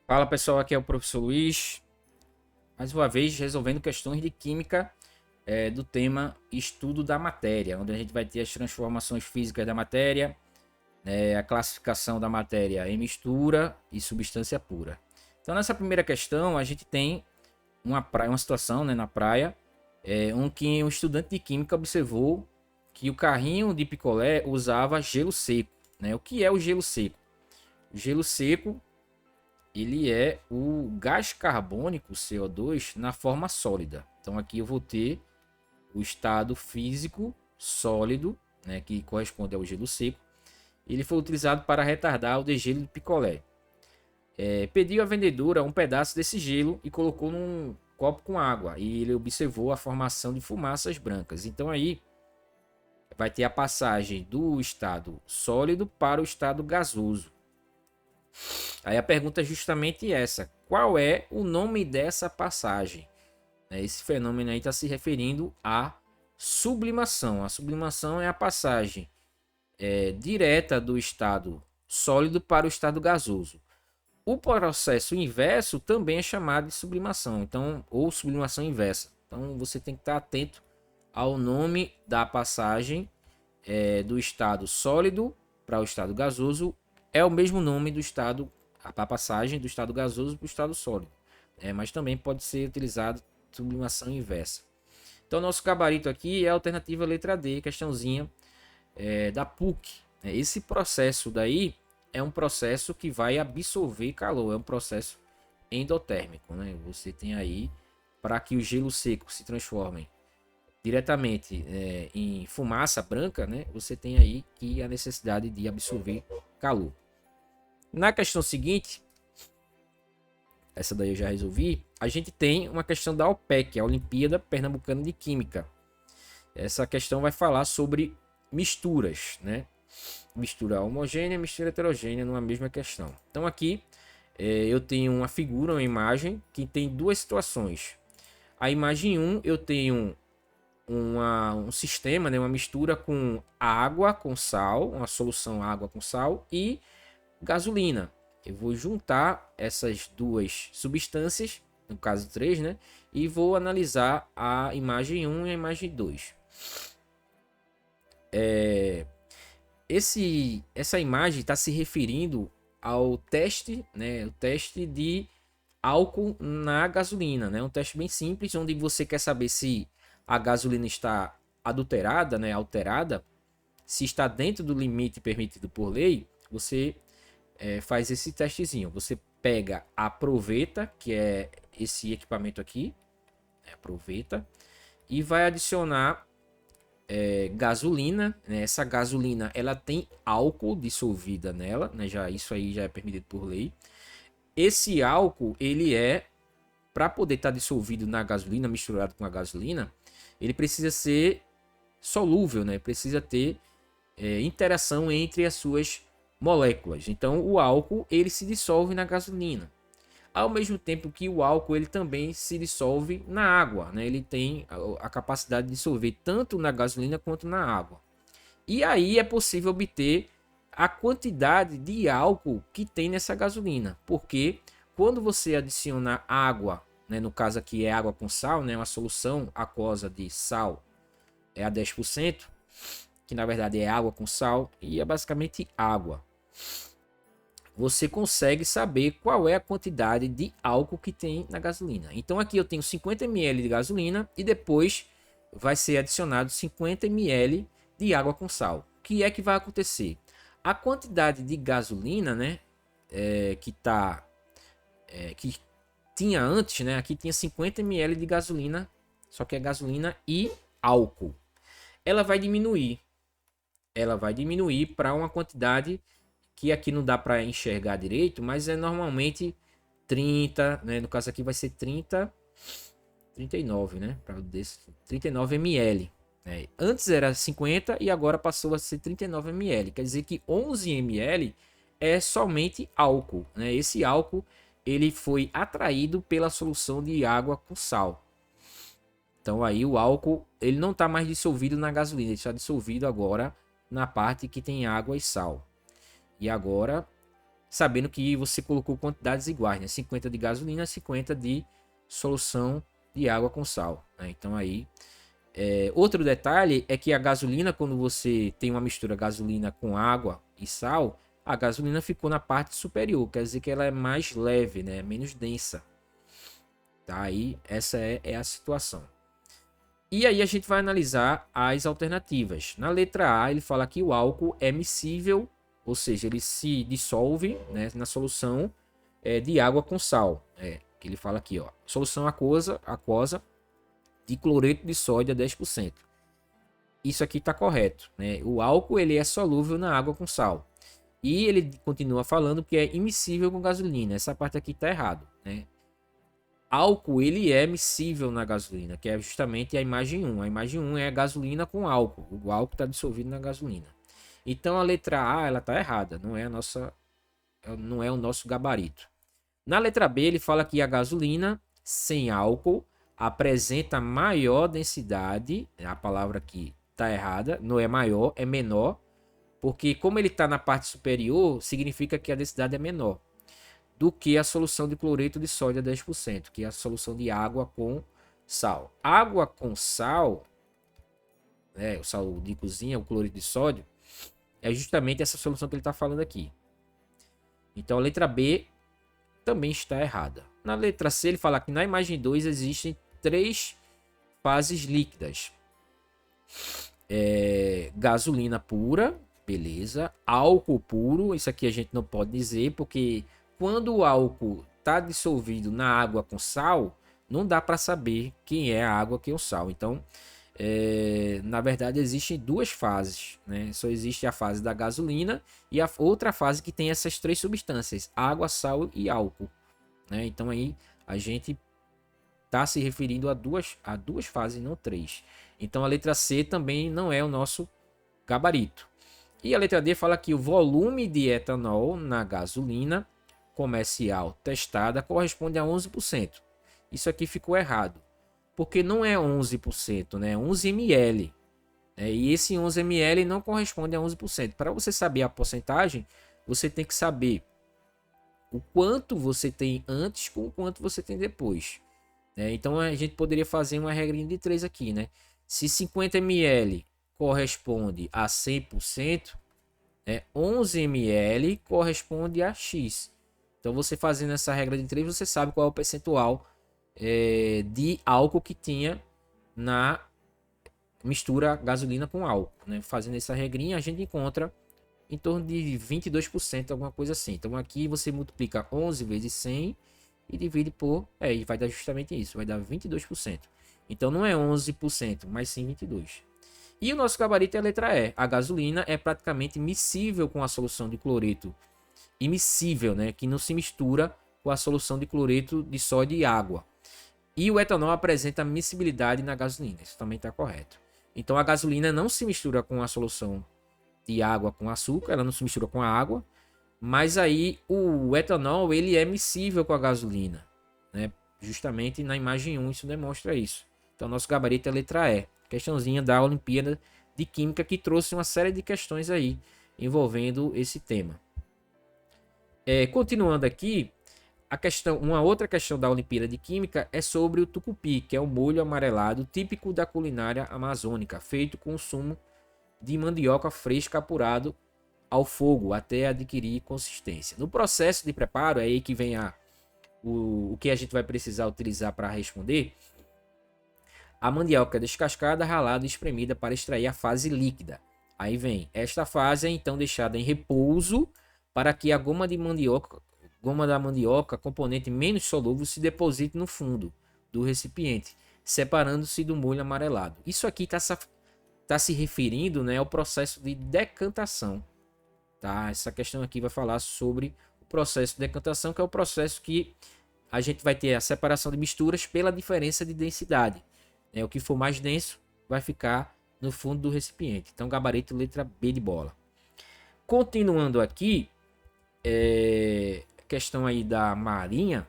Fala pessoal, aqui é o professor Luiz, mais uma vez resolvendo questões de química do tema estudo da matéria, onde a gente vai ter as transformações físicas da matéria, a classificação da matéria em mistura e substância pura. Então nessa primeira questão a gente tem uma situação, né, na praia, que um estudante de química observou que o carrinho de picolé usava gelo seco. Né? O que é o gelo seco? O gelo seco ele é o gás carbônico CO2 na forma sólida. Então aqui eu vou ter o estado físico sólido, né, que corresponde ao gelo seco. Ele foi utilizado para retardar o degelo de picolé. Pediu à vendedora um pedaço desse gelo e colocou num copo com água. E ele observou a formação de fumaças brancas. Então aí vai ter a passagem do estado sólido para o estado gasoso. Aí a pergunta é justamente essa: qual é o nome dessa passagem? Esse fenômeno aí está se referindo à sublimação. A sublimação é a passagem direta do estado sólido para o estado gasoso. O processo inverso também é chamado de sublimação, então, ou sublimação inversa. Então você tem que estar atento ao nome da passagem do estado sólido para o estado gasoso. É o mesmo nome do estado, a passagem do estado gasoso para o estado sólido, mas também pode ser utilizado sublimação inversa. Então nosso gabarito aqui é a alternativa letra D, questãozinha da PUC. Esse processo daí é um processo que vai absorver calor, é um processo endotérmico, né? Você tem aí, para que o gelo seco se transforme diretamente em fumaça branca, né? Você tem aí que a necessidade de absorver calor. Na questão seguinte, essa daí eu já resolvi, a gente tem uma questão da OPEC, a Olimpíada Pernambucana de Química. Essa questão vai falar sobre misturas, né? Mistura homogênea, mistura heterogênea numa mesma questão. Então aqui eu tenho uma figura, uma imagem que tem duas situações. A imagem 1 eu tenho um sistema, né, uma mistura com água com sal, uma solução água com sal e gasolina. Eu vou juntar essas duas substâncias, no caso 3, né, e vou analisar a imagem 1 e a imagem 2. Essa imagem está se referindo ao teste, né, o teste de álcool na gasolina, né, um teste bem simples, onde você quer saber se a gasolina está adulterada, né, alterada, se está dentro do limite permitido por lei. Você faz esse testezinho. Você pega a proveta, que é esse equipamento aqui, a proveta, e vai adicionar gasolina, né? Essa gasolina ela tem álcool dissolvida nela, né? Já isso aí já é permitido por lei. Esse álcool ele para poder estar dissolvido na gasolina, misturado com a gasolina, ele precisa ser solúvel, né? Precisa ter interação entre as suas moléculas. Então o álcool ele se dissolve na gasolina, ao mesmo tempo que o álcool ele também se dissolve na água, né? Ele tem a capacidade de dissolver tanto na gasolina quanto na água. E aí é possível obter a quantidade de álcool que tem nessa gasolina, porque quando você adiciona água, né, no caso aqui é água com sal, né, uma solução aquosa de sal é a 10%, que na verdade é água com sal e é basicamente água. Você consegue saber qual é a quantidade de álcool que tem na gasolina. Então aqui eu tenho 50 ml de gasolina e depois vai ser adicionado 50 ml de água com sal. O que é que vai acontecer? A quantidade de gasolina, né, que tinha antes, né, aqui tinha 50 ml de gasolina, só que é gasolina e álcool. Ela vai diminuir. Ela vai diminuir para uma quantidade que aqui não dá para enxergar direito, mas é normalmente 30, né? No caso aqui vai ser 30, 39, né? Para 39 ml. Né? Antes era 50 e agora passou a ser 39 ml. Quer dizer que 11 ml é somente álcool, né? Esse álcool ele foi atraído pela solução de água com sal. Então aí o álcool ele não está mais dissolvido na gasolina, ele está dissolvido agora na parte que tem água e sal. E agora sabendo que você colocou quantidades iguais, né? 50 de gasolina, 50 de solução de água com sal, né? Então aí, outro detalhe é que a gasolina, quando você tem uma mistura gasolina com água e sal, a gasolina ficou na parte superior, quer dizer que ela é mais leve, né? Menos densa. Tá aí, essa é a situação. E aí a gente vai analisar as alternativas. Na letra A, ele fala que o álcool é miscível, ou seja, ele se dissolve, né, na solução de água com sal. Que ele fala aqui, ó, solução aquosa de cloreto de sódio a 10%. Isso aqui está correto, né? O álcool ele é solúvel na água com sal. E ele continua falando que é immiscível com gasolina. Essa parte aqui está errado, né? Álcool ele é miscível na gasolina, que é justamente a imagem 1. A imagem 1 é a gasolina com álcool. O álcool está dissolvido na gasolina. Então a letra A ela está errada, não é o nosso gabarito. Na letra B ele fala que a gasolina sem álcool apresenta maior densidade. A palavra aqui está errada, não é maior, é menor, porque como ele está na parte superior, significa que a densidade é menor do que a solução de cloreto de sódio a 10%, que é a solução de água com sal. Água com sal, o sal de cozinha, o cloreto de sódio, é justamente essa solução que ele está falando aqui. Então a letra B também está errada. Na letra C ele fala que na imagem 2 existem 3 fases líquidas. Gasolina pura, beleza. Álcool puro, isso aqui a gente não pode dizer, porque quando o álcool está dissolvido na água com sal, não dá para saber quem é a água, quem é o sal. Então, na verdade, existem 2 fases, né? Só existe a fase da gasolina e a outra fase que tem essas 3 substâncias: água, sal e álcool, né? Então aí a gente está se referindo a duas fases, não 3. Então a letra C também não é o nosso gabarito. E a letra D fala que o volume de etanol na gasolina comercial testada corresponde a 11%. Isso aqui ficou errado, porque não é 11%, né? É 11 ml. E esse 11 ml não corresponde a 11%. Para você saber a porcentagem, você tem que saber o quanto você tem antes com o quanto você tem depois. Então a gente poderia fazer uma regrinha de 3 aqui, né? Se 50 ml corresponde a 100%, 11 ml corresponde a X. Então você fazendo essa regra de 3, você sabe qual é o percentual de álcool que tinha na mistura gasolina com álcool, né? Fazendo essa regrinha, a gente encontra em torno de 22%, alguma coisa assim. Então aqui você multiplica 11 vezes 100 e divide por... e vai dar justamente isso, vai dar 22%. Então não é 11%, mas sim 22%. E o nosso gabarito é a letra E. A gasolina é praticamente miscível com a solução de cloreto. Immiscível, né? Que não se mistura com a solução de cloreto de sódio e água. E o etanol apresenta miscibilidade na gasolina. Isso também está correto. Então a gasolina não se mistura com a solução de água com açúcar, ela não se mistura com a água, mas aí o etanol ele é miscível com a gasolina, né? Justamente na imagem 1 isso demonstra isso. Então nosso gabarito é a letra E. Questãozinha da Olimpíada de Química que trouxe uma série de questões aí envolvendo esse tema. Continuando aqui, uma outra questão da Olimpíada de Química é sobre o tucupi, que é o molho amarelado típico da culinária amazônica, feito com o sumo de mandioca fresca apurado ao fogo até adquirir consistência. No processo de preparo, é aí que vem o que a gente vai precisar utilizar para responder. A mandioca descascada, ralada e espremida para extrair a fase líquida. Aí vem, esta fase é então deixada em repouso para que a goma da mandioca, componente menos solúvel, se deposite no fundo do recipiente, separando-se do molho amarelado. Isso aqui está se referindo, né, ao processo de decantação. Tá? Essa questão aqui vai falar sobre o processo de decantação, que é o processo que a gente vai ter a separação de misturas pela diferença de densidade. O que for mais denso vai ficar no fundo do recipiente. Então, gabarito letra B de bola. Continuando aqui, questão aí da marinha,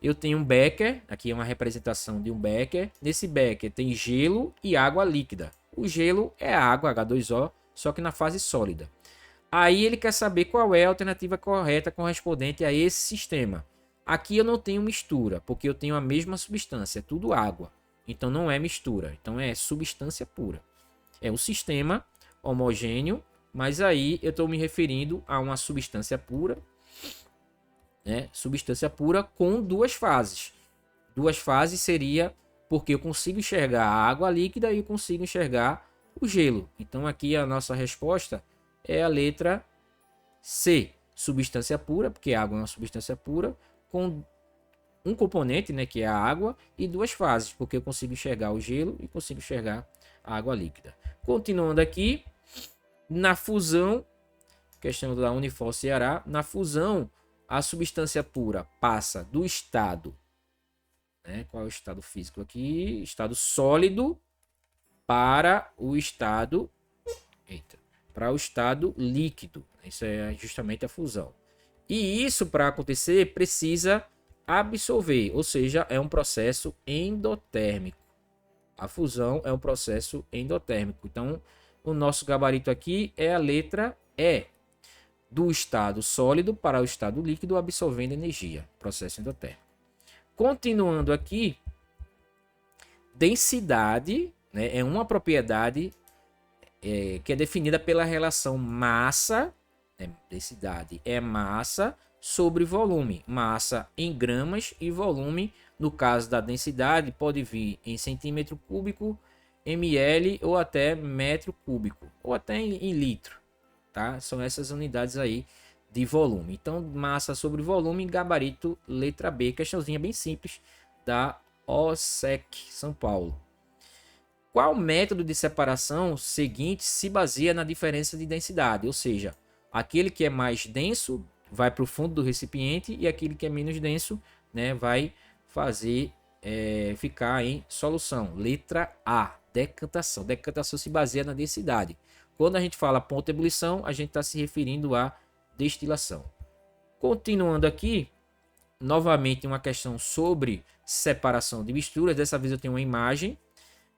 eu tenho um becker, aqui é uma representação de um becker. Nesse becker tem gelo e água líquida. O gelo é a água H2O, só que na fase sólida. Aí ele quer saber qual é a alternativa correta correspondente a esse sistema. Aqui eu não tenho mistura, porque eu tenho a mesma substância, é tudo água. Então não é mistura, então é substância pura. É um sistema homogêneo, mas aí eu estou me referindo a uma substância pura, né? Substância pura com duas fases. Duas fases seria porque eu consigo enxergar a água líquida e eu consigo enxergar o gelo. Então aqui a nossa resposta é a letra C, substância pura, porque a água é uma substância pura, com um componente, né, que é a água, e duas fases, porque eu consigo enxergar o gelo e consigo enxergar a água líquida. Continuando aqui, na fusão, questão da Unifor Ceará, na fusão, a substância pura passa do estado, né, qual é o estado físico aqui? Estado sólido para o estado, para o estado líquido. Isso é justamente a fusão. E isso, para acontecer, precisa absorver, ou seja, é um processo endotérmico. A fusão é um processo endotérmico. Então, o nosso gabarito aqui é a letra E. Do estado sólido para o estado líquido, absorvendo energia. Processo endotérmico. Continuando aqui, densidade, né, é uma propriedade que é definida pela relação massa, né, densidade é massa sobre volume, massa em gramas e volume, no caso da densidade, pode vir em centímetro cúbico, ml ou até metro cúbico, ou até em litro, tá? São essas unidades aí de volume. Então, massa sobre volume, gabarito, letra B, questãozinha bem simples da OSEC São Paulo. Qual método de separação seguinte se baseia na diferença de densidade? Ou seja, aquele que é mais denso vai para o fundo do recipiente e aquele que é menos denso, né, vai fazer ficar em solução. Letra A, decantação. Decantação se baseia na densidade. Quando a gente fala ponto de ebulição, a gente está se referindo à destilação. Continuando aqui, novamente uma questão sobre separação de misturas. Dessa vez eu tenho uma imagem.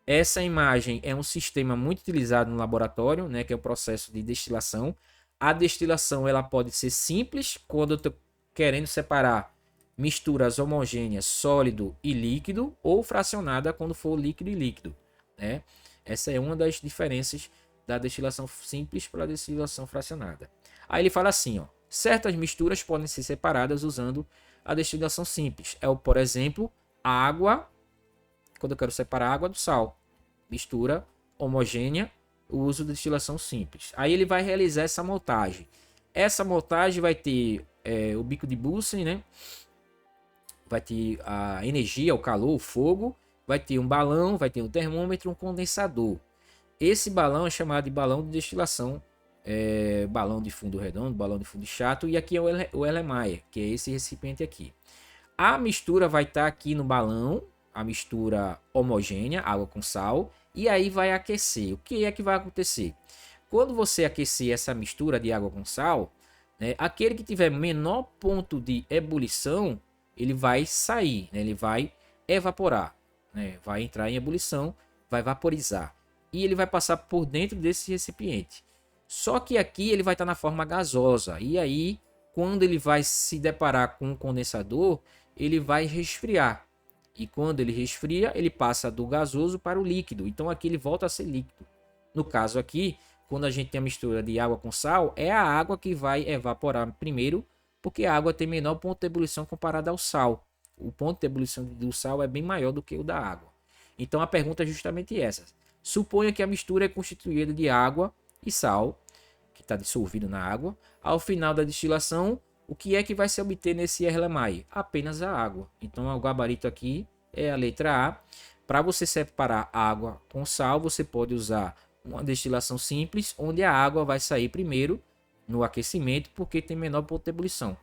Essa imagem é um sistema muito utilizado no laboratório, né, que é o processo de destilação. A destilação ela pode ser simples, quando eu estou querendo separar misturas homogêneas, sólido e líquido, ou fracionada quando for líquido e líquido, né? Essa é uma das diferenças da destilação simples para a destilação fracionada. Aí ele fala assim, ó, certas misturas podem ser separadas usando a destilação simples. Por exemplo, a água, quando eu quero separar a água do sal. Mistura homogênea, o uso de destilação simples. Aí ele vai realizar essa montagem. Essa montagem vai ter o bico de Bunsen, né? Vai ter a energia, o calor, o fogo. Vai ter um balão, vai ter um termômetro, um condensador. Esse balão é chamado de balão de destilação. Balão de fundo redondo, balão de fundo chato. E aqui é o Erlenmeyer, que é esse recipiente aqui. A mistura vai estar aqui no balão, a mistura homogênea, água com sal, e aí vai aquecer. O que é que vai acontecer? Quando você aquecer essa mistura de água com sal, né, aquele que tiver menor ponto de ebulição, ele vai sair, né, ele vai evaporar, né, vai entrar em ebulição, vai vaporizar, e ele vai passar por dentro desse recipiente. Só que aqui ele vai estar na forma gasosa, e aí quando ele vai se deparar com um condensador, ele vai resfriar. E quando ele resfria, ele passa do gasoso para o líquido. Então aqui ele volta a ser líquido. No caso aqui, quando a gente tem a mistura de água com sal, é a água que vai evaporar primeiro, porque a água tem menor ponto de ebulição comparado ao sal. O ponto de ebulição do sal é bem maior do que o da água. Então a pergunta é justamente essa. Suponha que a mistura é constituída de água e sal, que está dissolvido na água. Ao final da destilação, o que é que vai se obter nesse Erlenmeyer? Apenas a água. Então o gabarito aqui é a letra A. Para você separar água com sal, você pode usar uma destilação simples, onde a água vai sair primeiro no aquecimento, porque tem menor ponto de ebulição.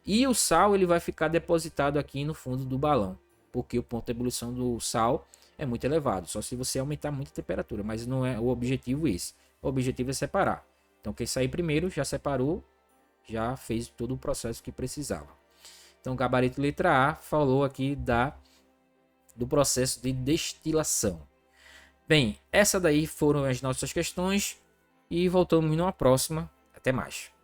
E o sal ele vai ficar depositado aqui no fundo do balão, porque o ponto de ebulição do sal é muito elevado, só se você aumentar muito a temperatura, mas não é o objetivo esse. O objetivo é separar. Então quem sair primeiro já separou, já fez todo o processo que precisava. Então, gabarito letra A falou aqui do processo de destilação. Bem, essa daí foram as nossas questões e voltamos numa próxima. Até Até mais.